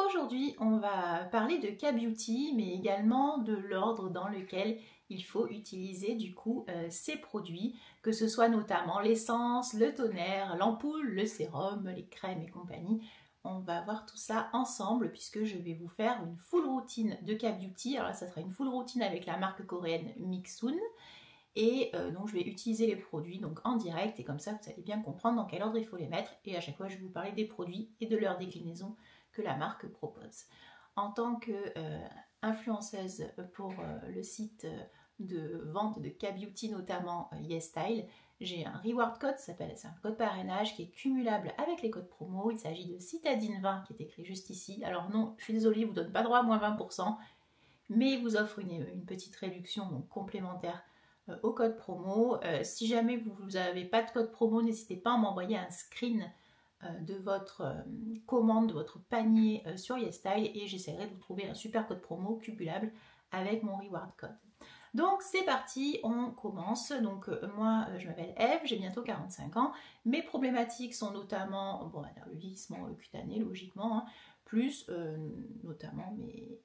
Aujourd'hui, on va parler de K-Beauty, mais également de l'ordre dans lequel il faut utiliser du coup ces produits, que ce soit notamment l'essence, le toner, l'ampoule, le sérum, les crèmes et compagnie. On va voir tout ça ensemble puisque je vais vous faire une full routine de K-Beauty. Alors là, ça sera une full routine avec la marque coréenne Mixun. Et donc je vais utiliser les produits donc en direct et comme ça vous allez bien comprendre dans quel ordre il faut les mettre. Et à chaque fois, je vais vous parler des produits et de leur déclinaison que la marque propose. En tant qu'influenceuse pour le site de vente de K-Beauty, notamment YesStyle, j'ai un reward code, c'est un code parrainage qui est cumulable avec les codes promo. Il s'agit de Citadine 20 qui est écrit juste ici. Alors non, je suis désolée, il ne vous donne pas droit à moins 20%, mais il vous offre une petite réduction donc complémentaire au code promo. Si jamais vous n'avez pas de code promo, n'hésitez pas à m'envoyer un screen de votre commande, de votre panier sur YesStyle et j'essaierai de vous trouver un super code promo cumulable avec mon reward code. Donc c'est parti, on commence. Donc moi je m'appelle Eve, j'ai bientôt 45 ans. Mes problématiques sont notamment le vieillissement cutané logiquement, plus notamment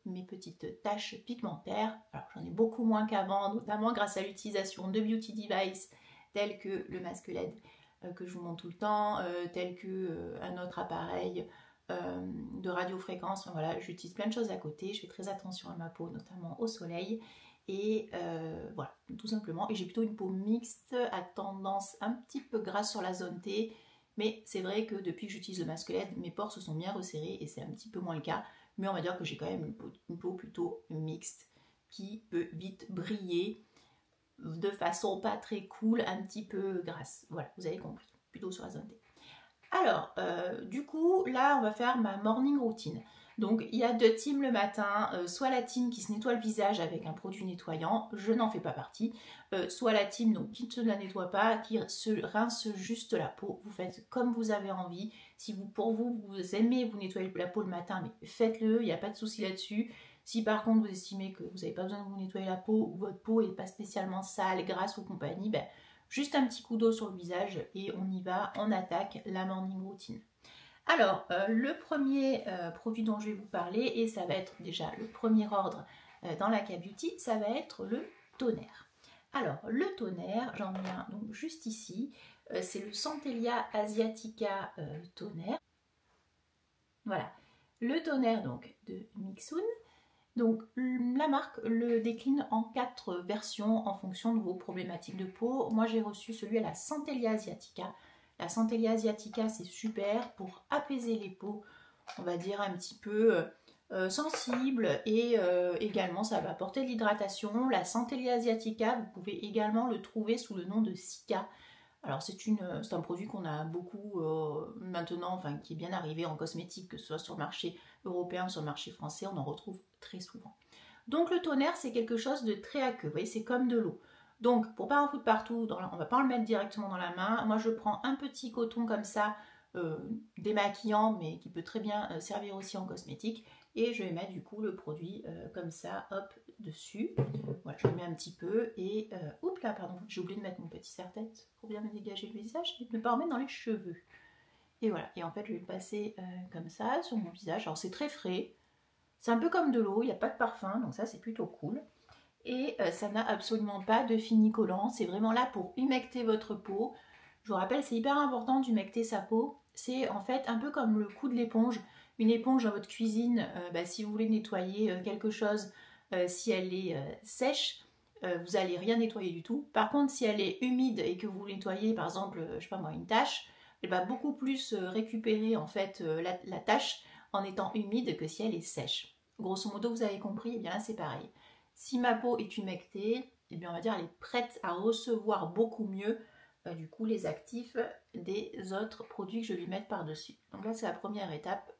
mes petites taches pigmentaires. Alors j'en ai beaucoup moins qu'avant, notamment grâce à l'utilisation de beauty devices tels que le masque LED que je vous montre tout le temps, tel que un autre appareil de radiofréquence. Enfin, voilà, j'utilise plein de choses à côté, je fais très attention à ma peau, notamment au soleil. Et voilà, tout simplement. Et j'ai plutôt une peau mixte à tendance un petit peu grasse sur la zone T. Mais c'est vrai que depuis que j'utilise le masque LED, mes pores se sont bien resserrés et c'est un petit peu moins le cas. Mais on va dire que j'ai quand même une peau plutôt mixte qui peut vite briller de façon pas très cool, un petit peu grasse. Voilà, vous avez compris, plutôt sur la zone T. Alors, du coup, là, on va faire ma morning routine. Donc, il y a deux teams le matin, soit la team qui se nettoie le visage avec un produit nettoyant, je n'en fais pas partie, soit la team donc, qui ne se la nettoie pas, qui se rince juste la peau. Vous faites comme vous avez envie. Si pour vous aimez vous nettoyer la peau le matin, mais faites-le, il n'y a pas de souci là-dessus. Si par contre vous estimez que vous n'avez pas besoin de vous nettoyer la peau, ou votre peau n'est pas spécialement sale, grasse ou compagnie, ben, juste un petit coup d'eau sur le visage et on y va, on attaque la morning routine. Alors, le premier produit dont je vais vous parler, et ça va être déjà le premier ordre dans la K-Beauty, ça va être le toner. Alors, le toner, j'en ai un donc, juste ici, c'est le Centellia Asiatica toner. Voilà, le toner donc de Mixun. Donc la marque le décline en 4 versions en fonction de vos problématiques de peau. Moi j'ai reçu celui à la Centellia Asiatica. La Centellia Asiatica c'est super pour apaiser les peaux, on va dire un petit peu sensibles et également ça va apporter de l'hydratation. La Centellia Asiatica, vous pouvez également le trouver sous le nom de Cica. Alors c'est un produit qu'on a beaucoup maintenant, enfin qui est bien arrivé en cosmétique, que ce soit sur le marché européen ou sur le marché français, on en retrouve très souvent. Donc le toner c'est quelque chose de très aqueux, vous voyez c'est comme de l'eau. Donc pour pas en foutre partout, on va pas le mettre directement dans la main, moi je prends un petit coton comme ça, démaquillant mais qui peut très bien servir aussi en cosmétique. Et je vais mettre du coup le produit comme ça, hop, dessus. Voilà, je le mets un petit peu et... oups là, pardon, j'ai oublié de mettre mon petit serre-tête pour bien me dégager le visage et de ne pas en mettre dans les cheveux. Et voilà, et en fait je vais le passer comme ça sur mon visage. Alors c'est très frais, c'est un peu comme de l'eau, il n'y a pas de parfum, donc ça c'est plutôt cool. Et ça n'a absolument pas de fini collant, c'est vraiment là pour humecter votre peau. Je vous rappelle, c'est hyper important d'humecter sa peau. C'est en fait un peu comme le coup de l'éponge. Une éponge dans votre cuisine, si vous voulez nettoyer quelque chose, si elle est sèche, vous n'allez rien nettoyer du tout. Par contre, si elle est humide et que vous nettoyez, par exemple, je sais pas moi, une tache, elle va beaucoup plus récupérer en fait la tache en étant humide que si elle est sèche. Grosso modo, vous avez compris, et bien là c'est pareil. Si ma peau est humectée, et bien on va dire elle est prête à recevoir beaucoup mieux du coup les actifs des autres produits que je vais lui mettre par-dessus. Donc là c'est la première étape,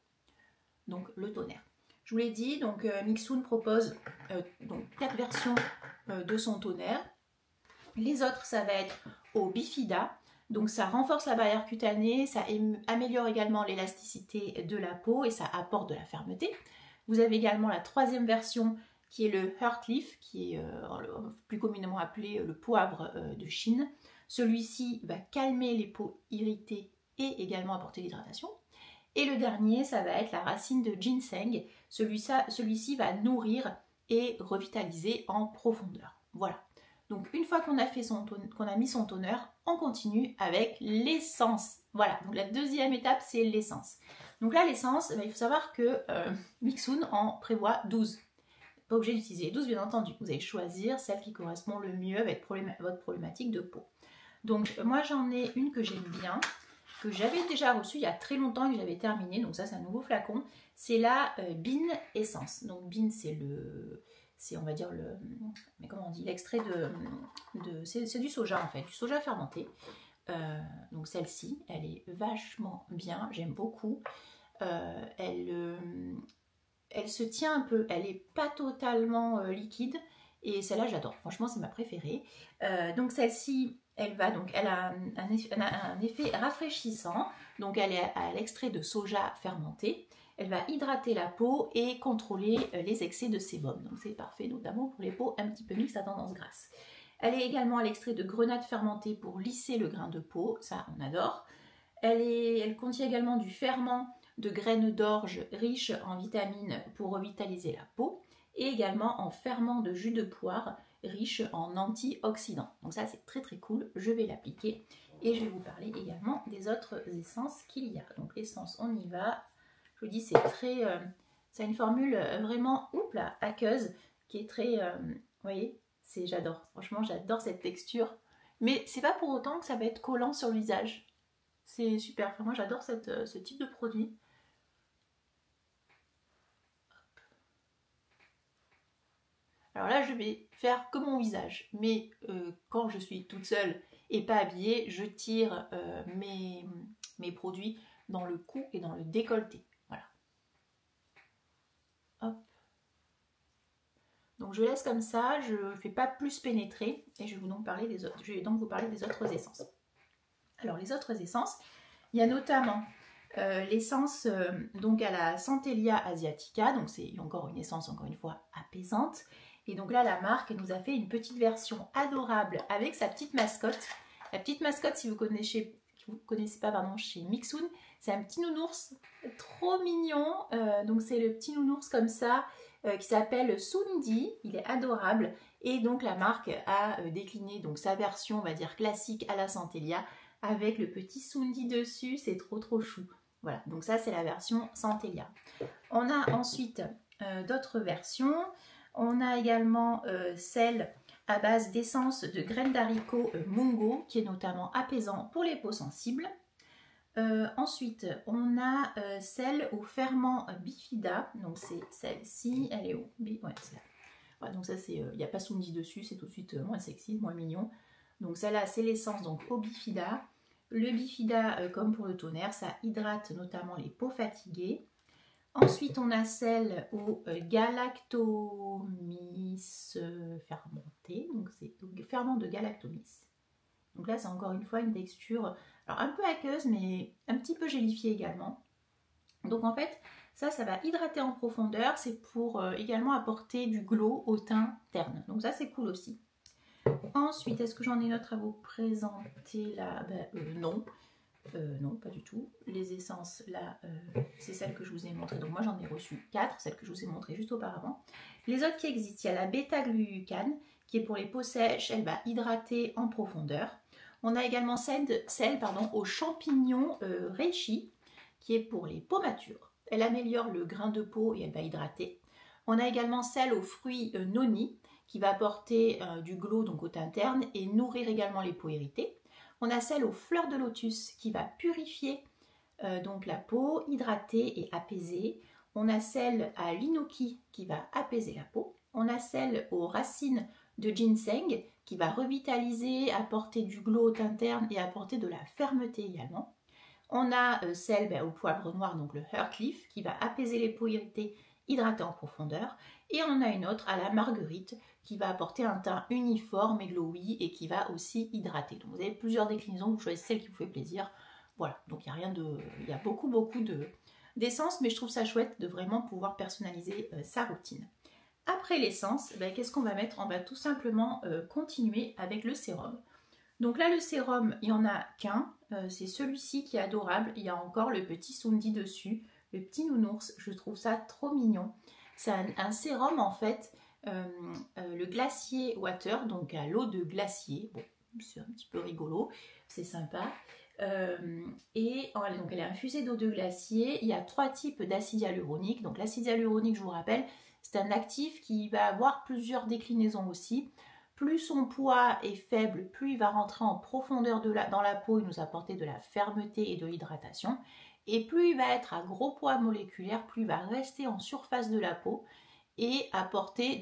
donc le toner. Je vous l'ai dit, donc Mixun propose donc 4 versions de son toner. Les autres ça va être au Bifida, donc ça renforce la barrière cutanée, ça améliore également l'élasticité de la peau et ça apporte de la fermeté. Vous avez également la troisième version qui est le Heartleaf, qui est plus communément appelé le poivre de Chine. Celui-ci va calmer les peaux irritées et également apporter l'hydratation. Et le dernier, ça va être la racine de ginseng. Celui-ci va nourrir et revitaliser en profondeur. Voilà. Donc une fois qu'on a mis son toner, on continue avec l'essence. Voilà, donc la deuxième étape, c'est l'essence. Donc là, l'essence, il faut savoir que Mixoon en prévoit 12. Pas obligé d'utiliser 12, bien entendu. Vous allez choisir celle qui correspond le mieux avec votre problématique de peau. Donc moi, j'en ai une que j'aime bien, que j'avais déjà reçue il y a très longtemps et que j'avais terminée. Donc ça, c'est un nouveau flacon. C'est la Bean Essence. Donc Bean, c'est on va dire mais comment on dit, l'extrait c'est du soja en fait, du soja fermenté. Donc celle-ci, elle est vachement bien, j'aime beaucoup. Elle se tient un peu, elle n'est pas totalement liquide et celle-là j'adore, franchement c'est ma préférée. Donc celle-ci, elle a un effet rafraîchissant, donc elle est à l'extrait de soja fermenté. Elle va hydrater la peau et contrôler les excès de sébum. Donc c'est parfait, notamment pour les peaux un petit peu mixtes à tendance grasse. Elle est également à l'extrait de grenade fermentée pour lisser le grain de peau. Ça, on adore. Elle contient également du ferment de graines d'orge riche en vitamines pour revitaliser la peau. Et également en ferment de jus de poire riche en antioxydants. Donc ça, c'est très très cool. Je vais l'appliquer. Et je vais vous parler également des autres essences qu'il y a. Donc l'essence, on y va. Je vous dis, c'est très... c'est une formule vraiment aqueuse qui est très... vous voyez, j'adore. Franchement, j'adore cette texture. Mais c'est pas pour autant que ça va être collant sur le visage. C'est super. Enfin, moi, j'adore ce type de produit. Alors là, je vais faire que mon visage. Mais quand je suis toute seule et pas habillée, je tire mes produits dans le cou et dans le décolleté. Hop. Donc je laisse comme ça, je ne fais pas plus pénétrer et je vais donc vous parler des autres essences. Alors les autres essences, il y a notamment l'essence donc à la Centellia asiatica, donc c'est encore une essence encore une fois apaisante. Et donc là la marque nous a fait une petite version adorable avec sa petite mascotte. La petite mascotte, si vous connaissez pas chez Mixoon, c'est un petit nounours trop mignon. Donc c'est le petit nounours comme ça qui s'appelle Sundi. Il est adorable. Et donc la marque a décliné donc sa version, on va dire classique à la Centellia avec le petit Sundi dessus. C'est trop trop chou. Voilà, donc ça c'est la version Centellia. On a ensuite d'autres versions. On a également celle à base d'essence de graines d'haricots mungo qui est notamment apaisant pour les peaux sensibles. Ensuite, on a celle au ferment bifida, donc c'est celle-ci, elle est où? Ouais, c'est là. Ouais, donc ça, il n'y a pas Sundi dessus, c'est tout de suite moins sexy, moins mignon. Donc celle-là, c'est l'essence donc au bifida. Le bifida, comme pour le tonnerre, ça hydrate notamment les peaux fatiguées. Ensuite, on a celle au galactomys fermenté, donc c'est le ferment de galactomys. Donc là, c'est encore une fois une texture alors un peu aqueuse, mais un petit peu gélifiée également. Donc en fait, ça va hydrater en profondeur. C'est pour également apporter du glow au teint terne. Donc ça, c'est cool aussi. Ensuite, est-ce que j'en ai une autre à vous présenter là? Non. Non, pas du tout. Les essences, là, c'est celle que je vous ai montrée. Donc moi, j'en ai reçu 4, celle que je vous ai montrée juste auparavant. Les autres qui existent, il y a la bêta-glucan, qui est pour les peaux sèches. Elle va hydrater en profondeur. On a également celle aux champignons reishi, qui est pour les peaux matures. Elle améliore le grain de peau et elle va hydrater. On a également celle aux fruits noni, qui va apporter du glow donc au teint terne et nourrir également les peaux irritées. On a celle aux fleurs de lotus qui va purifier donc la peau, hydrater et apaiser. On a celle à l'inoki qui va apaiser la peau. On a celle aux racines de ginseng qui va revitaliser, apporter du glow au teint terne et apporter de la fermeté également. On a celle au poivre noir, donc le Heartleaf, qui va apaiser les peaux irritées, hydrater en profondeur. Et on a une autre à la marguerite qui va apporter un teint uniforme et glowy et qui va aussi hydrater. Donc vous avez plusieurs déclinaisons, vous choisissez celle qui vous fait plaisir. Voilà, donc il y a beaucoup d'essence, mais je trouve ça chouette de vraiment pouvoir personnaliser sa routine. Après l'essence, qu'est-ce qu'on va mettre? On va tout simplement continuer avec le sérum. Donc là, le sérum, il n'y en a qu'un. c'est celui-ci qui est adorable. Il y a encore le petit Sundi dessus, le petit nounours. Je trouve ça trop mignon. C'est un sérum en fait, le glacier water, donc à l'eau de glacier. Bon, c'est un petit peu rigolo, c'est sympa. Et donc elle est infusée d'eau de glacier. Il y a 3 types d'acide hyaluronique. Donc l'acide hyaluronique, je vous rappelle, c'est un actif qui va avoir plusieurs déclinaisons aussi. Plus son poids est faible, plus il va rentrer en profondeur dans la peau et nous apporter de la fermeté et de l'hydratation. Et plus il va être à gros poids moléculaire, plus il va rester en surface de la peau et apporter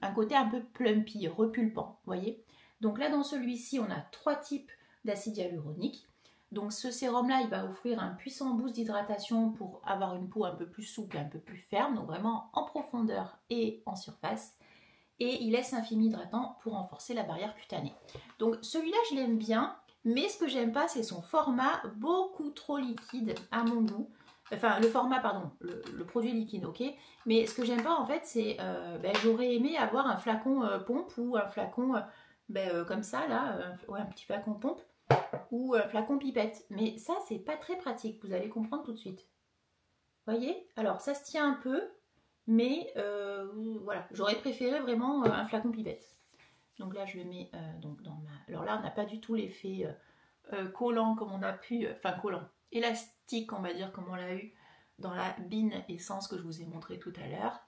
un côté un peu plumpy, repulpant, voyez. Donc là, dans celui-ci, on a 3 types d'acide hyaluronique. Donc ce sérum-là, il va offrir un puissant boost d'hydratation pour avoir une peau un peu plus souple, un peu plus ferme, donc vraiment en profondeur et en surface. Et il laisse un film hydratant pour renforcer la barrière cutanée. Donc celui-là, je l'aime bien, mais ce que j'aime pas, c'est son format beaucoup trop liquide à mon goût. Enfin, le format, pardon, le produit liquide, ok. Mais ce que j'aime pas, en fait, c'est... j'aurais aimé avoir un flacon pompe ou un flacon comme ça, là, ouais, un petit flacon pompe ou un flacon pipette. Mais ça, c'est pas très pratique, vous allez comprendre tout de suite. Voyez? Alors, ça se tient un peu, mais voilà, j'aurais préféré vraiment un flacon pipette. Donc là, je le mets donc dans ma... Alors là, on n'a pas du tout l'effet collant comme on a pu... Enfin, collant, élastique, on va dire, comme on l'a eu dans la Bean Essence que je vous ai montré tout à l'heure.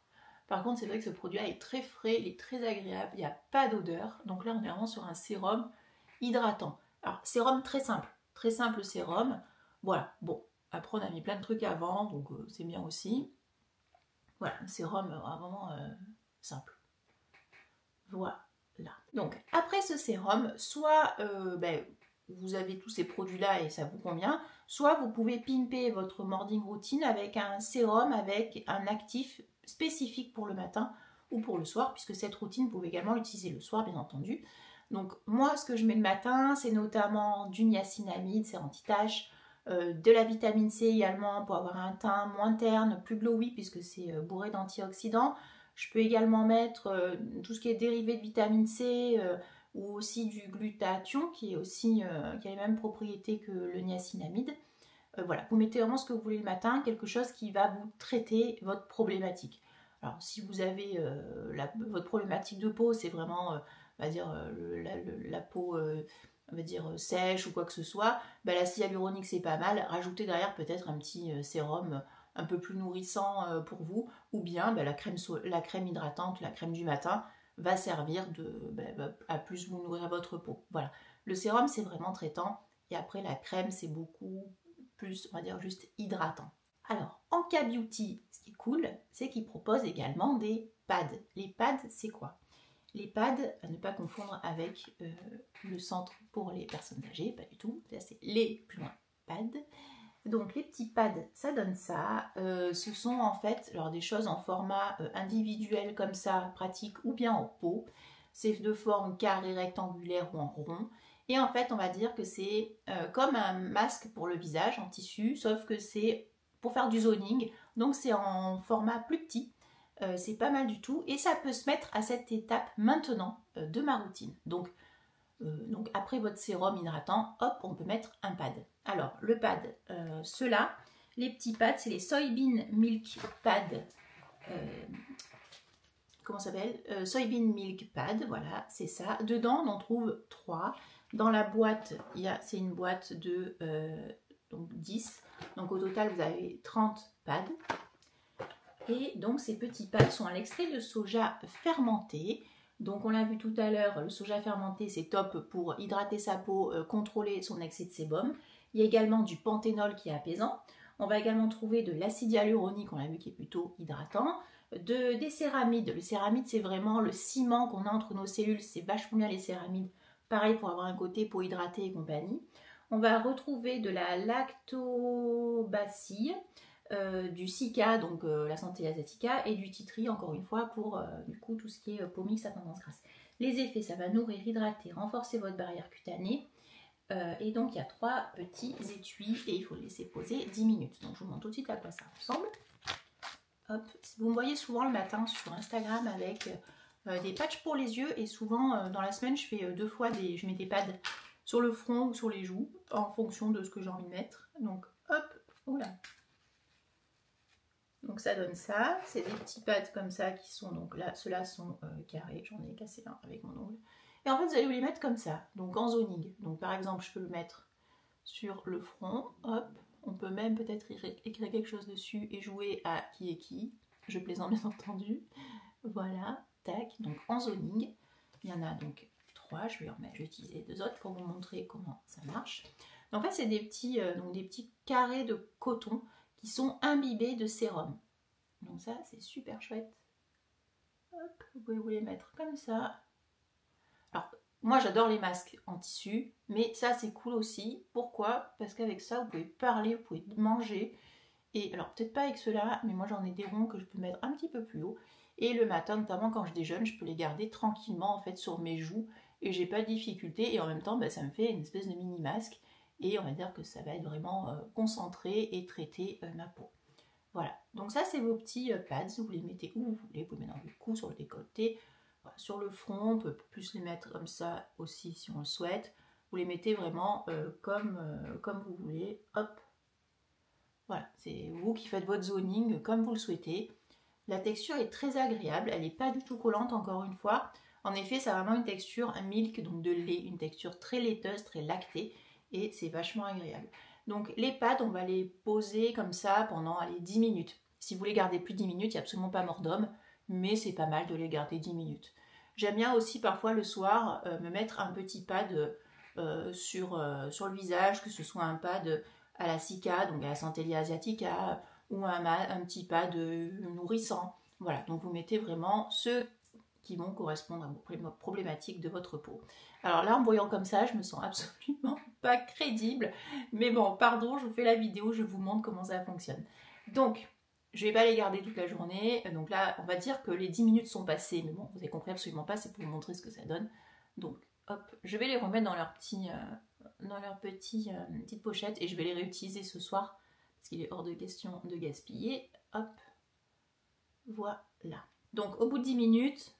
Par contre, c'est vrai que ce produit-là est très frais, il est très agréable, il n'y a pas d'odeur. Donc là, on est vraiment sur un sérum hydratant. Alors, sérum très simple sérum. Voilà, bon, après on a mis plein de trucs avant, donc c'est bien aussi. Voilà, un sérum vraiment simple. Voilà. Donc, après ce sérum, soit vous avez tous ces produits-là et ça vous convient, soit vous pouvez pimper votre morning routine avec un sérum avec un actif spécifique pour le matin ou pour le soir, puisque cette routine, vous pouvez également l'utiliser le soir, bien entendu. Donc, moi, ce que je mets le matin, c'est notamment du niacinamide, c'est anti-tache, de la vitamine C également pour avoir un teint moins terne, plus glowy, puisque c'est bourré d'antioxydants. Je peux également mettre tout ce qui est dérivé de vitamine C ou aussi du glutathion qui a les mêmes propriétés que le niacinamide. Voilà, vous mettez vraiment ce que vous voulez le matin, quelque chose qui va vous traiter votre problématique. Alors si vous avez votre problématique de peau, c'est vraiment on va dire, la peau on va dire, sèche ou quoi que ce soit, l'acide hyaluronique c'est pas mal. Rajoutez derrière peut-être un petit sérum un peu plus nourrissant pour vous, ou bien la crème hydratante, la crème du matin va servir à plus vous nourrir votre peau. Voilà, le sérum c'est vraiment traitant et après la crème c'est beaucoup plus, on va dire, juste hydratant. Alors en K-Beauty, ce qui est cool, c'est qu'ils proposent également des pads. Les pads, c'est quoi? Les pads, à ne pas confondre avec le centre pour les personnes âgées, pas du tout, là c'est les plus loin pads. Donc les petits pads, ça donne ça. Ce sont en fait alors, des choses en format individuel comme ça, pratique, ou bien en pot. C'est de forme carrée, rectangulaire ou en rond. Et en fait, on va dire que c'est comme un masque pour le visage en tissu, sauf que c'est pour faire du zoning. Donc c'est en format plus petit. C'est pas mal du tout. Et ça peut se mettre à cette étape maintenant de ma routine. Donc après votre sérum hydratant, hop, on peut mettre un pad. Alors le pad, ceux-là, les petits pads, c'est les Soybean Milk Pad. Comment ça s'appelle? Soybean Milk Pad, voilà, c'est ça. Dedans, on en trouve 3. Dans la boîte, c'est une boîte de donc 10. Donc au total, vous avez 30 pads. Et donc ces petits pads sont à l'extrait de soja fermenté. Donc on l'a vu tout à l'heure, le soja fermenté c'est top pour hydrater sa peau, contrôler son excès de sébum. Il y a également du panthénol qui est apaisant. On va également trouver de l'acide hyaluronique, on l'a vu qui est plutôt hydratant. Des céramides. Le céramide c'est vraiment le ciment qu'on a entre nos cellules, c'est vachement bien les céramides. Pareil pour avoir un côté peau hydratée et compagnie. On va retrouver de la lactobacille. Du Cica, donc la Centella asiatica, et du Titri, encore une fois, pour du coup tout ce qui est peau mixte à tendance grasse. Les effets, ça va nourrir, hydrater, renforcer votre barrière cutanée. Et donc il y a 3 petits étuis et il faut le laisser poser 10 minutes. Donc je vous montre tout de suite à quoi ça ressemble. Hop. Vous me voyez souvent le matin sur Instagram avec des patchs pour les yeux et souvent dans la semaine je fais 2 fois je mets des pads sur le front ou sur les joues, en fonction de ce que j'ai envie de mettre. Donc hop, oula. Donc ça donne ça, c'est des petits pads comme ça qui sont, donc là, ceux-là sont carrés, j'en ai cassé un avec mon ongle. Et en fait, vous allez vous les mettre comme ça, donc en zoning. Donc par exemple, je peux le mettre sur le front, hop, on peut même peut-être écrire quelque chose dessus et jouer à qui est qui. Je plaisante bien entendu. Voilà, tac, donc en zoning. Il y en a donc 3, je vais utiliser 2 autres pour vous montrer comment ça marche. En fait, c'est des petits carrés de coton qui sont imbibés de sérum. Donc ça, c'est super chouette. Hop, vous pouvez vous les mettre comme ça. Alors, moi, j'adore les masques en tissu, mais ça, c'est cool aussi. Pourquoi? Parce qu'avec ça, vous pouvez parler, vous pouvez manger. Et alors, peut-être pas avec ceux-là, mais moi, j'en ai des ronds que je peux mettre un petit peu plus haut. Et le matin, notamment quand je déjeune, je peux les garder tranquillement, en fait, sur mes joues. Et j'ai pas de difficulté. Et en même temps, ça me fait une espèce de mini masque. Et on va dire que ça va être vraiment concentré et traiter ma peau. Voilà, donc ça c'est vos petits pads, vous les mettez où vous voulez, vous pouvez mettre dans le cou, sur le décolleté, voilà, sur le front, on peut plus les mettre comme ça aussi si on le souhaite. Vous les mettez vraiment comme vous voulez, hop. Voilà, c'est vous qui faites votre zoning comme vous le souhaitez. La texture est très agréable, elle n'est pas du tout collante encore une fois. En effet, ça a vraiment une texture milk, donc de lait, une texture très laiteuse, très lactée. Et c'est vachement agréable. Donc les pads, on va les poser comme ça pendant 10 minutes. Si vous les gardez plus de 10 minutes, il n'y a absolument pas mort d'homme, mais c'est pas mal de les garder 10 minutes. J'aime bien aussi parfois le soir me mettre un petit pad sur le visage, que ce soit un pad à la Cica, donc à la Centellia asiatica, ou un petit pad nourrissant. Voilà, donc vous mettez vraiment ceux qui vont correspondre à vos problématiques de votre peau. Alors là, en voyant comme ça, je me sens absolument pas crédible. Mais bon, pardon, je vous fais la vidéo, je vous montre comment ça fonctionne. Donc, je vais pas les garder toute la journée. Donc là, on va dire que les 10 minutes sont passées. Mais bon, vous avez compris absolument pas, c'est pour vous montrer ce que ça donne. Donc, hop, je vais les remettre dans leur petite pochette et je vais les réutiliser ce soir parce qu'il est hors de question de gaspiller. Hop, voilà. Donc, au bout de 10 minutes,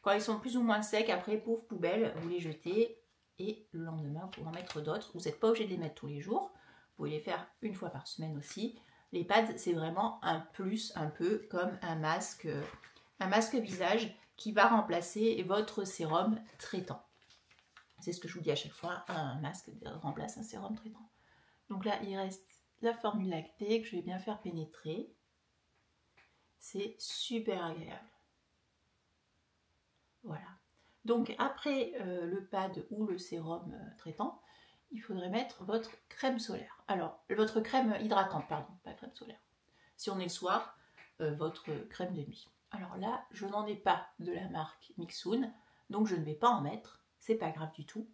quand ils sont plus ou moins secs, après, pouf, poubelle, vous les jetez. Et le lendemain, vous pouvez en mettre d'autres. Vous n'êtes pas obligé de les mettre tous les jours. Vous pouvez les faire une fois par semaine aussi. Les pads, c'est vraiment un plus, un peu comme un masque visage qui va remplacer votre sérum traitant. C'est ce que je vous dis à chaque fois, un masque remplace un sérum traitant. Donc là, il reste la formule lactée que je vais bien faire pénétrer. C'est super agréable. Voilà. Donc après le pad ou le sérum traitant, il faudrait mettre votre crème solaire. Alors, votre crème hydratante, pardon, pas crème solaire. Si on est le soir, votre crème de nuit. Alors là, je n'en ai pas de la marque Mixoon, donc je ne vais pas en mettre, c'est pas grave du tout.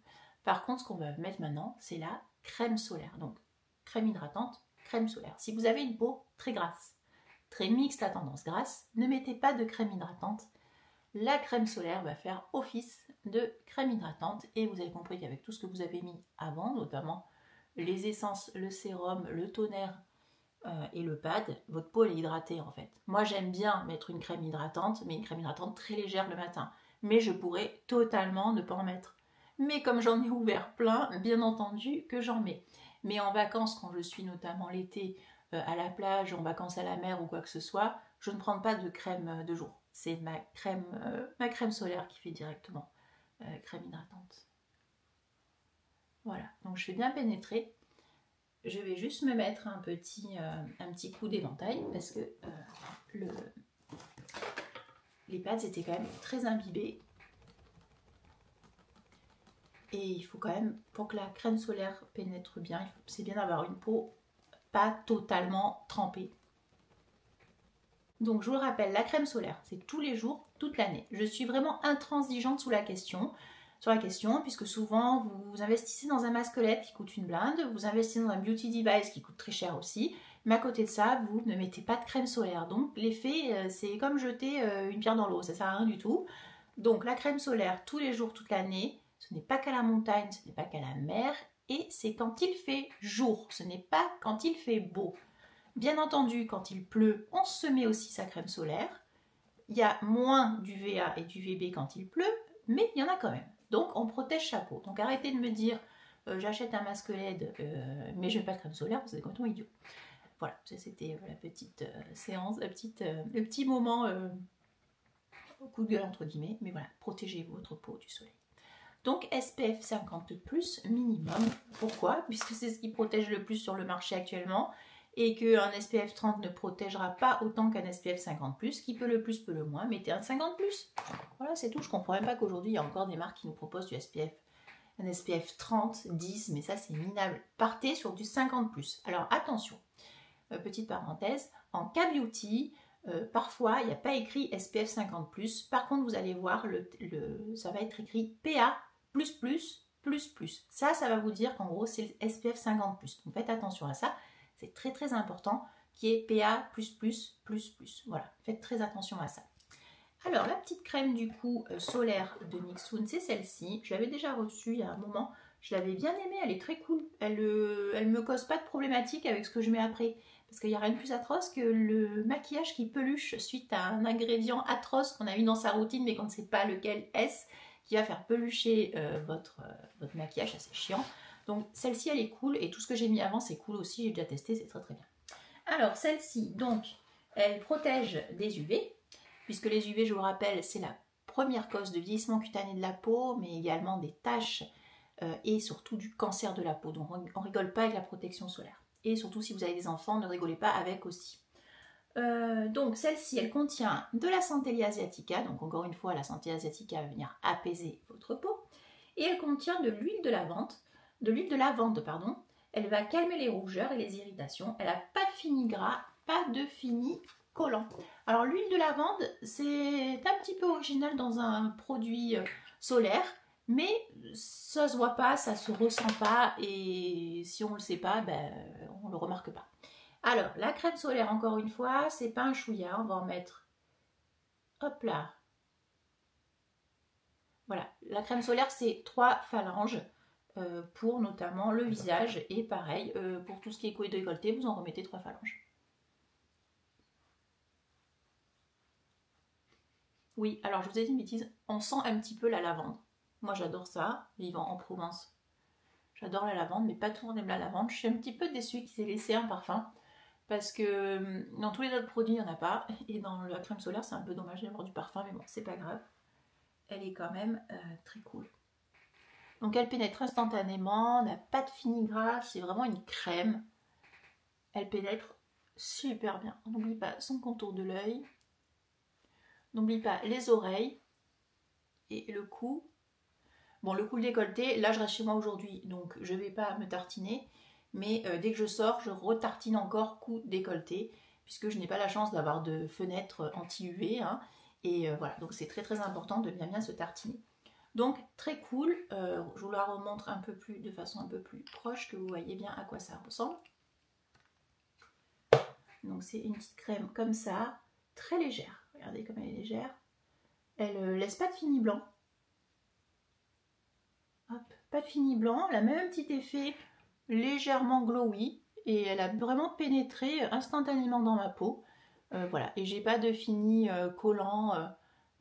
Par contre, ce qu'on va mettre maintenant, c'est la crème solaire. Donc, crème hydratante, crème solaire. Si vous avez une peau très grasse, très mixte à tendance grasse, ne mettez pas de crème hydratante. La crème solaire va faire office de crème hydratante et vous avez compris qu'avec tout ce que vous avez mis avant, notamment les essences, le sérum, le toner et le pad, votre peau est hydratée en fait. Moi j'aime bien mettre une crème hydratante, mais une crème hydratante très légère le matin. Mais je pourrais totalement ne pas en mettre. Mais comme j'en ai ouvert plein, bien entendu que j'en mets. Mais en vacances, quand je suis notamment l'été à la plage, en vacances à la mer ou quoi que ce soit, je ne prends pas de crème de jour. C'est ma crème solaire qui fait directement crème hydratante. Voilà, donc je fais bien pénétrer. Je vais juste me mettre un petit coup d'éventail parce que les pads étaient quand même très imbibés. Et il faut quand même, pour que la crème solaire pénètre bien, c'est bien d'avoir une peau pas totalement trempée. Donc je vous le rappelle, la crème solaire, c'est tous les jours, toute l'année. Je suis vraiment intransigeante sur la question, puisque souvent vous investissez dans un masque LED qui coûte une blinde, vous investissez dans un beauty device qui coûte très cher aussi, mais à côté de ça, vous ne mettez pas de crème solaire. Donc l'effet, c'est comme jeter une pierre dans l'eau, ça sert à rien du tout. Donc la crème solaire, tous les jours, toute l'année, ce n'est pas qu'à la montagne, ce n'est pas qu'à la mer, et c'est quand il fait jour, ce n'est pas quand il fait beau. Bien entendu, quand il pleut, on se met aussi sa crème solaire. Il y a moins d'UVA et d'UVB quand il pleut, mais il y en a quand même. Donc on protège sa peau. Donc arrêtez de me dire j'achète un masque LED mais je mets pas de crème solaire, c'est complètement idiot. Voilà, c'était la petite séance, le petit moment coup de gueule entre guillemets, mais voilà, protégez votre peau du soleil. Donc SPF 50 plus minimum. Pourquoi? Puisque c'est ce qui protège le plus sur le marché actuellement et qu'un SPF 30 ne protégera pas autant qu'un SPF 50 plus. Qui peut le plus, peut le moins. Mettez un 50 plus. Voilà, c'est tout. Je comprends même pas qu'aujourd'hui il y a encore des marques qui nous proposent du SPF. Un SPF 30, 10, mais ça c'est minable. Partez sur du 50 plus. Alors attention, petite parenthèse, en K-Beauty, parfois il n'y a pas écrit SPF 50 plus. Par contre, vous allez voir, ça va être écrit PA+++++. Ça va vous dire qu'en gros, c'est le SPF 50+. Donc faites attention à ça. C'est très très important qui est PA+++++. Voilà, faites très attention à ça. Alors, la petite crème du coup solaire de Nixoon, c'est celle-ci. Je l'avais déjà reçue il y a un moment. Je l'avais bien aimée, elle est très cool. Elle me cause pas de problématique avec ce que je mets après. Parce qu'il n'y a rien de plus atroce que le maquillage qui peluche suite à un ingrédient atroce qu'on a mis dans sa routine mais qu'on ne sait pas lequel est-ce, qui va faire pelucher votre maquillage, ça c'est chiant. Donc celle-ci elle est cool et tout ce que j'ai mis avant c'est cool aussi, j'ai déjà testé, c'est très très bien. Alors celle-ci, donc, elle protège des UV, puisque les UV, je vous rappelle, c'est la première cause de vieillissement cutané de la peau, mais également des taches et surtout du cancer de la peau. Donc on rigole pas avec la protection solaire. Et surtout si vous avez des enfants, ne rigolez pas avec aussi. Donc celle-ci, elle contient de la Centellia asiatica, donc encore une fois la Centellia asiatica va venir apaiser votre peau, et elle contient de l'huile de lavande, pardon. Elle va calmer les rougeurs et les irritations. Elle n'a pas de fini gras, pas de fini collant. Alors l'huile de lavande, c'est un petit peu original dans un produit solaire, mais ça se voit pas, ça se ressent pas, et si on le sait pas, ben, on le remarque pas. Alors, la crème solaire, encore une fois, c'est pas un chouïa, on va en mettre, hop là. Voilà, la crème solaire, c'est 3 phalanges pour notamment le visage, et pareil, pour tout ce qui est cou et décolleté, vous en remettez 3 phalanges. Oui, alors je vous ai dit une bêtise, on sent un petit peu la lavande. Moi j'adore ça, vivant en Provence. J'adore la lavande, mais pas tout le monde aime la lavande. Je suis un petit peu déçue qu'il s'est laissé un parfum. Parce que dans tous les autres produits, il n'y en a pas. Et dans la crème solaire, c'est un peu dommage d'avoir du parfum. Mais bon, c'est pas grave. Elle est quand même très cool. Donc elle pénètre instantanément. N'a pas de fini gras. C'est vraiment une crème. Elle pénètre super bien. On n'oublie pas son contour de l'œil. N'oublie pas les oreilles. Et le cou. Bon, le cou décolleté, là je reste chez moi aujourd'hui, donc je ne vais pas me tartiner, mais dès que je sors, je retartine encore cou décolleté, puisque je n'ai pas la chance d'avoir de fenêtre anti-UV, hein, et voilà, donc c'est très très important de bien se tartiner. Donc très cool, je vous la remontre un peu plus, de façon un peu plus proche, que vous voyez bien à quoi ça ressemble. Donc c'est une petite crème comme ça, très légère, regardez comme elle est légère, elle laisse pas de fini blanc. Hop, pas de fini blanc, elle a même un petit effet légèrement glowy et elle a vraiment pénétré instantanément dans ma peau. Voilà, et j'ai pas de fini collant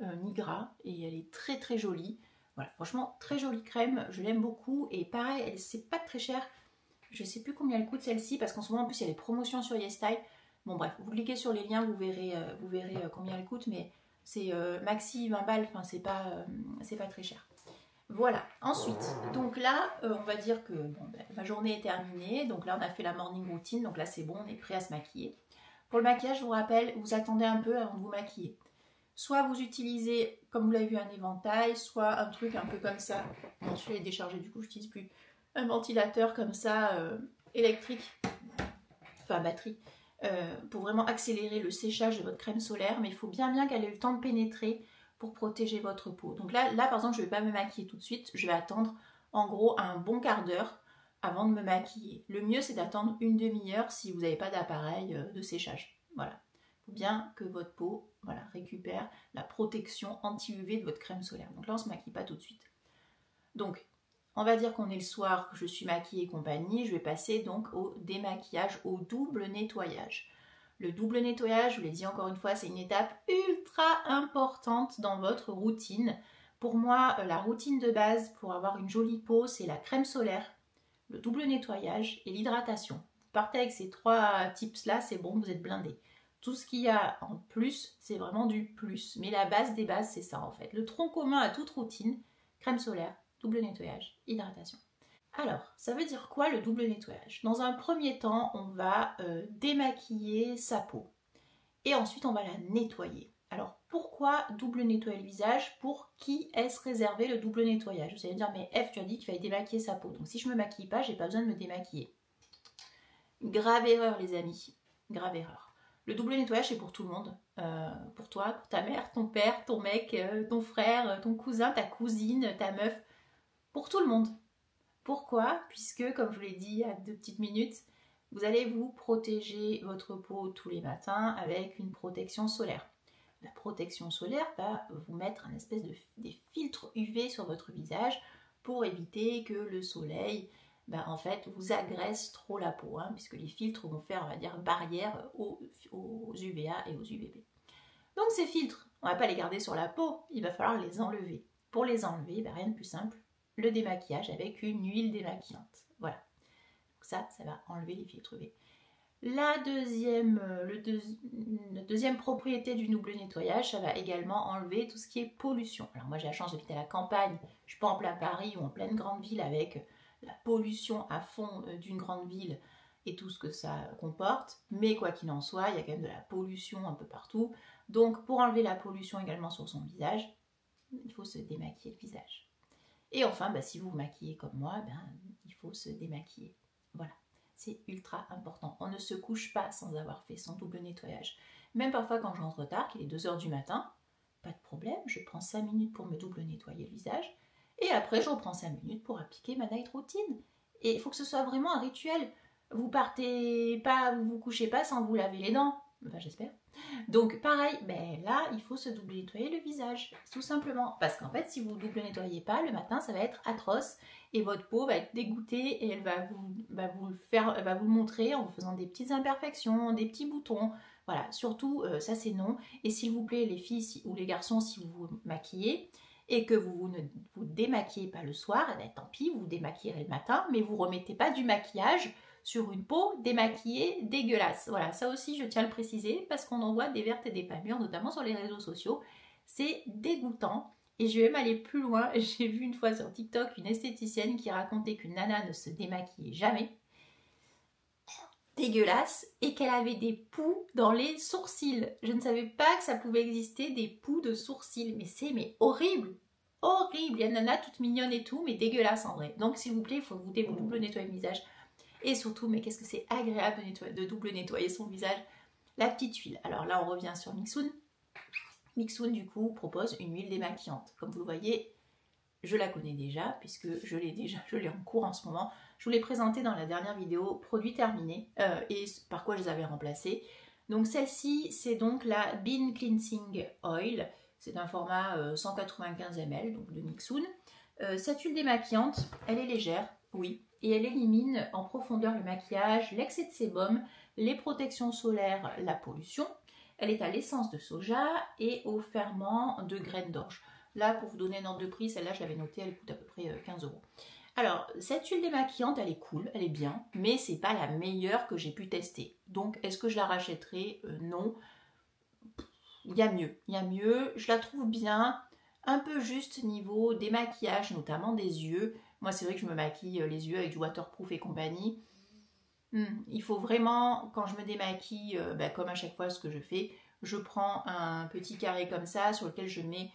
ni gras et elle est très très jolie. Voilà, franchement très jolie crème, je l'aime beaucoup et pareil, c'est pas très cher. Je sais plus combien elle coûte celle-ci parce qu'en ce moment en plus il y a les promotions sur YesStyle. Bon bref, vous cliquez sur les liens, vous verrez combien elle coûte, mais c'est maxi 20 balles, enfin c'est pas très cher. Voilà, ensuite, donc là, on va dire que bon, ben, ma journée est terminée, donc là on a fait la morning routine, donc là c'est bon, on est prêt à se maquiller. Pour le maquillage, je vous rappelle, vous attendez un peu avant de vous maquiller. Soit vous utilisez, comme vous l'avez vu, un éventail, soit un truc un peu comme ça. Bon, celui-là est déchargé, du coup je n'utilise plus. Un ventilateur comme ça, électrique, enfin batterie, pour vraiment accélérer le séchage de votre crème solaire, mais il faut bien qu'elle ait le temps de pénétrer pour protéger votre peau. Donc là par exemple, je ne vais pas me maquiller tout de suite, je vais attendre en gros un bon quart d'heure avant de me maquiller. Le mieux, c'est d'attendre une demi-heure si vous n'avez pas d'appareil de séchage. Voilà. Il faut bien que votre peau récupère la protection anti-UV de votre crème solaire. Donc là, on ne se maquille pas tout de suite. Donc, on va dire qu'on est le soir, que je suis maquillée et compagnie. Je vais passer donc au démaquillage, au double nettoyage. Le double nettoyage, je vous l'ai dit encore une fois, c'est une étape ultra importante dans votre routine. Pour moi, la routine de base pour avoir une jolie peau, c'est la crème solaire, le double nettoyage et l'hydratation. Vous partez avec ces 3 tips-là, c'est bon, vous êtes blindé. Tout ce qu'il y a en plus, c'est vraiment du plus. Mais la base des bases, c'est ça en fait. Le tronc commun à toute routine, crème solaire, double nettoyage, hydratation. Alors, ça veut dire quoi le double nettoyage? Dans un premier temps, on va démaquiller sa peau. Et ensuite, on va la nettoyer. Alors, pourquoi double nettoyer le visage? Pour qui est-ce réservé le double nettoyage? Vous allez me dire, mais F, tu as dit qu'il fallait démaquiller sa peau. Donc, si je ne me maquille pas, j'ai pas besoin de me démaquiller. Grave erreur, les amis. Grave erreur. Le double nettoyage, c'est pour tout le monde. Pour toi, pour ta mère, ton père, ton mec, ton frère, ton cousin, ta cousine, ta meuf. Pour tout le monde. Pourquoi? Puisque, comme je vous l'ai dit il y a 2 petites minutes, vous allez vous protéger votre peau tous les matins avec une protection solaire. La protection solaire va vous mettre un espèce des filtres UV sur votre visage pour éviter que le soleil en fait, vous agresse trop la peau, puisque les filtres vont faire, on va dire, barrière aux UVA et aux UVB. Donc ces filtres, on ne va pas les garder sur la peau, il va falloir les enlever. Pour les enlever, rien de plus simple, le démaquillage avec une huile démaquillante. Voilà. Donc ça va enlever les filtres UV. La deuxième propriété du double nettoyage, ça va également enlever tout ce qui est pollution. Alors moi j'ai la chance d'habiter à la campagne, je ne suis pas en plein Paris ou en pleine grande ville avec la pollution à fond d'une grande ville et tout ce que ça comporte. Mais quoi qu'il en soit, il y a quand même de la pollution un peu partout. Donc pour enlever la pollution également sur son visage, il faut se démaquiller le visage. Et enfin, si vous vous maquillez comme moi, il faut se démaquiller. Voilà. C'est ultra important. On ne se couche pas sans avoir fait son double nettoyage. Même parfois quand je rentre tard, qu'il est 2 h du matin, pas de problème, je prends 5 minutes pour me double nettoyer le visage et après je reprends 5 minutes pour appliquer ma night routine. Et il faut que ce soit vraiment un rituel. Vous partez pas, vous vous couchez pas sans vous laver les dents. Enfin, j'espère. Donc pareil, là il faut se double nettoyer le visage, tout simplement. Parce qu'en fait, si vous double nettoyez pas, le matin ça va être atroce et votre peau va être dégoûtée et elle va vous le montrer en vous faisant des petites imperfections, des petits boutons. Voilà, surtout ça c'est non. Et s'il vous plaît, les filles ou les garçons, si vous vous maquillez et que vous ne vous démaquillez pas le soir, tant pis, vous vous démaquillerez le matin, mais vous remettez pas du maquillage sur une peau démaquillée, dégueulasse. Voilà, ça aussi je tiens à le préciser parce qu'on en voit des vertes et des pas mûres, notamment sur les réseaux sociaux. C'est dégoûtant et je vais même aller plus loin. J'ai vu une fois sur TikTok une esthéticienne qui racontait qu'une nana ne se démaquillait jamais, dégueulasse, et qu'elle avait des poux dans les sourcils. Je ne savais pas que ça pouvait exister des poux de sourcils, mais c'est horrible. Horrible, il y a une nana toute mignonne et tout, mais dégueulasse en vrai. Donc s'il vous plaît, il faut vous double nettoyer le visage. Et surtout, mais qu'est-ce que c'est agréable de double nettoyer son visage. La petite huile. Alors là, on revient sur Mixoun. Mixoun, du coup, propose une huile démaquillante. Comme vous le voyez, je la connais déjà, puisque je l'ai en cours en ce moment. Je vous l'ai présenté dans la dernière vidéo, produit terminé, et par quoi je les avais remplacés. Donc celle-ci, c'est donc la Bean Cleansing Oil. C'est un format 195 ml, donc de Mixoun. Cette huile démaquillante, elle est légère, oui, et elle élimine en profondeur le maquillage, l'excès de sébum, les protections solaires, la pollution. Elle est à l'essence de soja et au ferment de graines d'orge. Là, pour vous donner un ordre de prix, celle-là, je l'avais notée, elle coûte à peu près 15 €. Alors, cette huile démaquillante, elle est cool, elle est bien, mais c'est pas la meilleure que j'ai pu tester. Donc, est-ce que je la rachèterai? Non. Il y a mieux, je la trouve bien, un peu juste niveau démaquillage, notamment des yeux. Moi, c'est vrai que je me maquille les yeux avec du waterproof et compagnie. Il faut vraiment, quand je me démaquille, comme à chaque fois ce que je fais, je prends un petit carré comme ça sur lequel je mets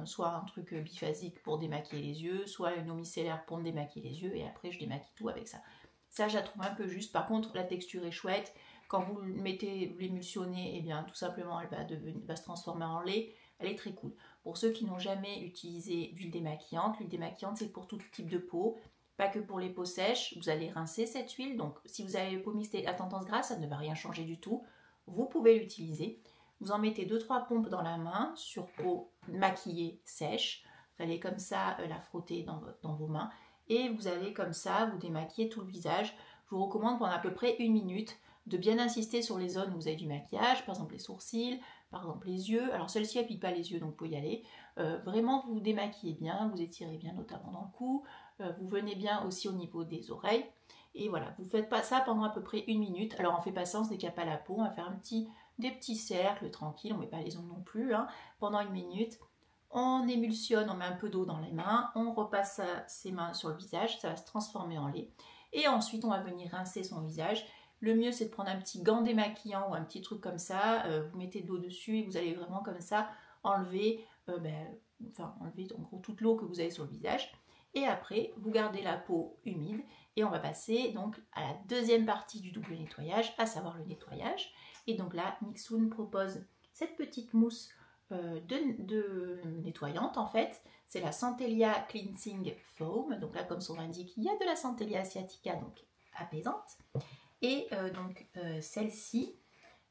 soit un truc biphasique pour démaquiller les yeux, soit une eau micellaire pour me démaquiller les yeux, et après je démaquille tout avec ça. Ça, je la trouve un peu juste. Par contre, la texture est chouette. Quand vous l'émulsionnez, tout simplement, elle va se transformer en lait. Elle est très cool. Pour ceux qui n'ont jamais utilisé d'huile démaquillante, c'est pour tout type de peau, pas que pour les peaux sèches. Vous allez rincer cette huile. Donc, si vous avez les peaux mixtes à tendance grasse, ça ne va rien changer du tout. Vous pouvez l'utiliser. Vous en mettez 2-3 pompes dans la main sur peau maquillée sèche. Vous allez comme ça la frotter dans vos mains et vous allez comme ça vous démaquiller tout le visage. Je vous recommande pendant à peu près 1 minute. de bien insister sur les zones où vous avez du maquillage, par exemple les sourcils, par exemple les yeux. Alors celle-ci elle pique pas les yeux, donc vous pouvez y aller. Vraiment vous vous démaquillez bien, vous étirez bien notamment dans le cou, vous venez bien aussi au niveau des oreilles. Et voilà, vous faites pas ça pendant à peu près 1 minute. Alors on fait pas ça, on se décape pas la peau, on va faire des petits cercles tranquilles, on met pas les ongles non plus, hein, pendant 1 minute. On émulsionne, on met un peu d'eau dans les mains, on repasse ses mains sur le visage, ça va se transformer en lait. Et ensuite, on va venir rincer son visage. Le mieux, c'est de prendre un petit gant démaquillant ou un petit truc comme ça. Vous mettez de l'eau dessus et vous allez vraiment comme ça enlever, enlever en gros toute l'eau que vous avez sur le visage. Et après, vous gardez la peau humide et on va passer donc à la deuxième partie du double nettoyage, à savoir le nettoyage. Et donc là, Mixoun propose cette petite mousse de nettoyante en fait, c'est la Centellia Cleansing Foam, donc là comme son nom l'indique, il y a de la Centellia asiatica, donc apaisante, et celle-ci,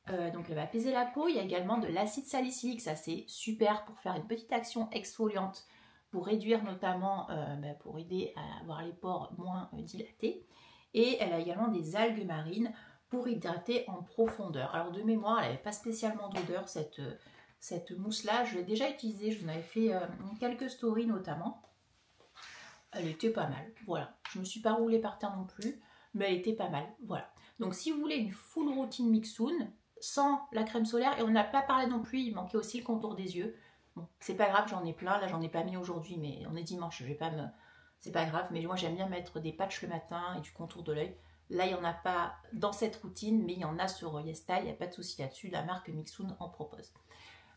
donc elle va apaiser la peau. Il y a également de l'acide salicylique, ça c'est super pour faire une petite action exfoliante, pour réduire notamment, pour aider à avoir les pores moins dilatés, et elle a également des algues marines pour hydrater en profondeur. Alors de mémoire, elle n'avait pas spécialement d'odeur cette mousse-là, je l'ai déjà utilisée, je vous en avais fait quelques stories notamment. Elle était pas mal, voilà. Je ne me suis pas roulée par terre non plus, mais elle était pas mal, voilà. Donc si vous voulez une full routine Mixoun, sans la crème solaire, et on n'a pas parlé non plus, il manquait aussi le contour des yeux. Bon, c'est pas grave, j'en ai plein, là j'en ai pas mis aujourd'hui, mais on est dimanche, je vais pas me... C'est pas grave, mais moi j'aime bien mettre des patchs le matin et du contour de l'œil. Là, il n'y en a pas dans cette routine, mais il y en a sur YesStyle, il n'y a pas de souci là-dessus, la marque Mixoun en propose.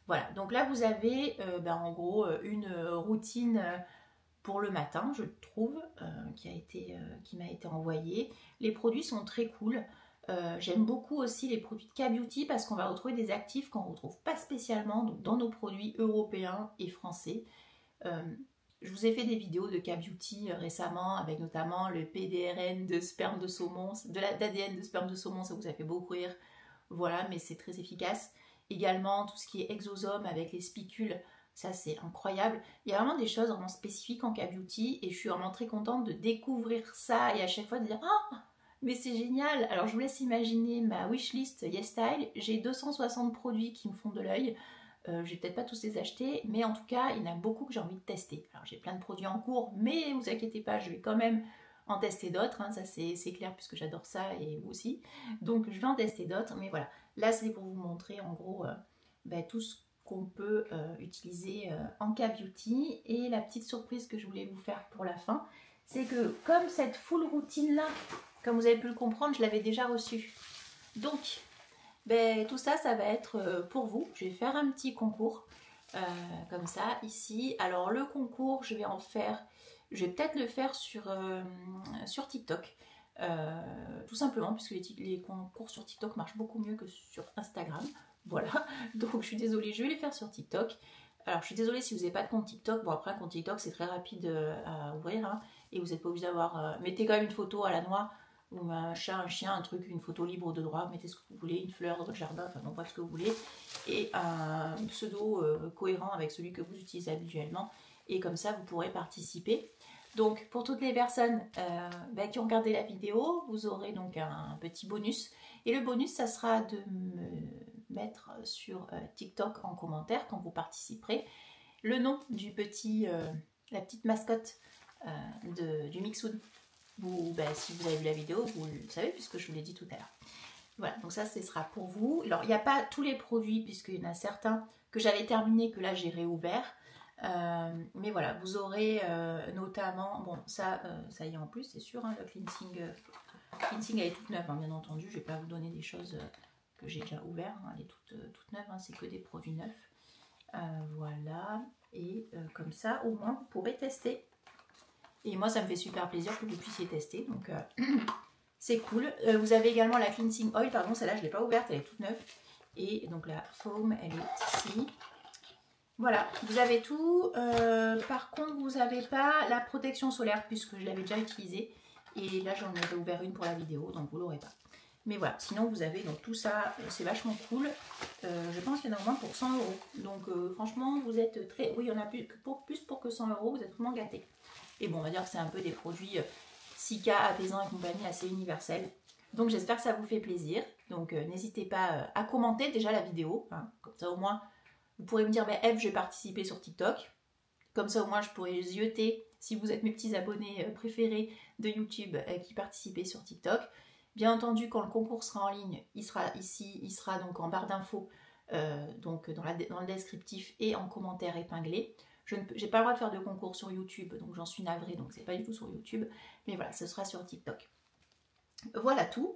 Voilà, donc là vous avez en gros une routine pour le matin, je trouve, qui m'a été envoyée. Les produits sont très cool. J'aime beaucoup aussi les produits de K-Beauty parce qu'on va retrouver des actifs qu'on ne retrouve pas spécialement dans nos produits européens et français. Je vous ai fait des vidéos de K-Beauty récemment avec notamment le PDRN de sperme de saumon, d'ADN de sperme de saumon, ça vous a fait beaucoup rire. Voilà, mais c'est très efficace. Également, tout ce qui est exosome avec les spicules, ça c'est incroyable. Il y a vraiment des choses vraiment spécifiques en K-Beauty et je suis vraiment très contente de découvrir ça et à chaque fois de dire « Ah, mais c'est génial !» Alors je vous laisse imaginer ma wishlist YesStyle. J'ai 260 produits qui me font de l'œil. Je vais peut-être pas tous les acheter, mais en tout cas, il y en a beaucoup que j'ai envie de tester. Alors j'ai plein de produits en cours, mais vous inquiétez pas, je vais quand même en tester d'autres, hein, ça c'est clair puisque j'adore ça et vous aussi. Donc je vais en tester d'autres, mais voilà. Là c'est pour vous montrer en gros tout ce qu'on peut utiliser en K-Beauty. Et la petite surprise que je voulais vous faire pour la fin, c'est que comme cette full routine là, comme vous avez pu le comprendre, je l'avais déjà reçue. Donc tout ça, ça va être pour vous. Je vais faire un petit concours comme ça ici. Alors le concours, je vais peut-être le faire sur TikTok. Tout simplement puisque les concours sur TikTok marchent beaucoup mieux que sur Instagram. Voilà, donc je suis désolée, je vais les faire sur TikTok. Alors je suis désolée si vous n'avez pas de compte TikTok. Bon après un compte TikTok c'est très rapide à ouvrir hein, et vous n'êtes pas obligé d'avoir... mettez quand même une photo à la noix, ou un chat, un chien, un truc, une photo libre de droit, mettez ce que vous voulez, une fleur dans le jardin, enfin bon bref ce que vous voulez, et un pseudo cohérent avec celui que vous utilisez habituellement, et comme ça vous pourrez participer. Donc pour toutes les personnes qui ont regardé la vidéo, vous aurez donc un petit bonus, et le bonus ça sera de me mettre sur TikTok en commentaire quand vous participerez le nom du la petite mascotte du Mixoun. Si vous avez vu la vidéo, vous le savez puisque je vous l'ai dit tout à l'heure. Voilà, donc ça ce sera pour vous. Alors il n'y a pas tous les produits puisqu'il y en a certains que j'avais terminés que là j'ai réouvert. Mais voilà, vous aurez notamment, bon ça y est en plus c'est sûr, hein, le cleansing elle est toute neuve hein, bien entendu, je ne vais pas vous donner des choses que j'ai déjà ouvertes, hein, elle est toute neuve, hein, c'est que des produits neufs. Voilà, et comme ça au moins vous pourrez tester. Et moi ça me fait super plaisir que vous puissiez tester, donc c'est cool. Vous avez également la cleansing oil, pardon, celle-là je ne l'ai pas ouverte, elle est toute neuve. Et donc la foam elle est ici. Voilà, vous avez tout. Par contre, vous n'avez pas la protection solaire puisque je l'avais déjà utilisée. Et là, j'en ai ouvert une pour la vidéo, donc vous ne l'aurez pas. Mais voilà, sinon vous avez donc tout ça, c'est vachement cool. Je pense qu'il y en a au moins pour 100 €. Donc franchement, vous êtes très... Oui, il y en a plus pour que 100 €, vous êtes vraiment gâtés. Et bon, on va dire que c'est un peu des produits Cica, apaisants et compagnie assez universels. Donc j'espère que ça vous fait plaisir. Donc n'hésitez pas à commenter déjà la vidéo, hein, comme ça au moins vous pourrez me dire bah, Eve, je vais participer sur TikTok. Comme ça au moins je pourrai zioter si vous êtes mes petits abonnés préférés de YouTube qui participaient sur TikTok. Bien entendu, quand le concours sera en ligne, il sera ici, il sera donc en barre d'infos, donc dans le descriptif et en commentaire épinglé. Je n'ai pas le droit de faire de concours sur YouTube, donc j'en suis navrée, donc c'est pas du tout sur YouTube. Mais voilà, ce sera sur TikTok. Voilà tout.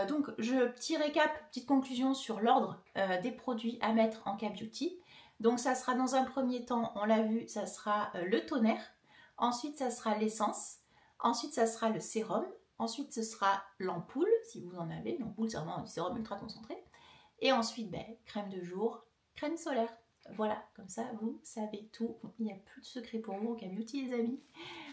Donc, petit récap, petite conclusion sur l'ordre des produits à mettre en K-Beauty. Donc, ça sera dans un premier temps, on l'a vu, ça sera le toner. Ensuite, ça sera l'essence. Ensuite, ça sera le sérum. Ensuite, ce sera l'ampoule, si vous en avez. L'ampoule, c'est vraiment un sérum ultra concentré. Et ensuite, ben, crème de jour, crème solaire. Voilà, comme ça, vous savez tout. Il n'y a plus de secret pour vous en K-Beauty, les amis.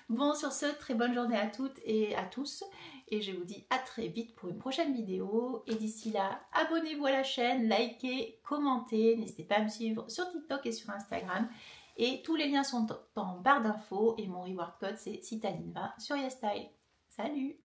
Bon, sur ce, très bonne journée à toutes et à tous. Et je vous dis à très vite pour une prochaine vidéo. Et d'ici là, abonnez-vous à la chaîne, likez, commentez. N'hésitez pas à me suivre sur TikTok et sur Instagram. Et tous les liens sont en barre d'infos. Et mon reward code, c'est Citadine20 sur YesStyle. Salut!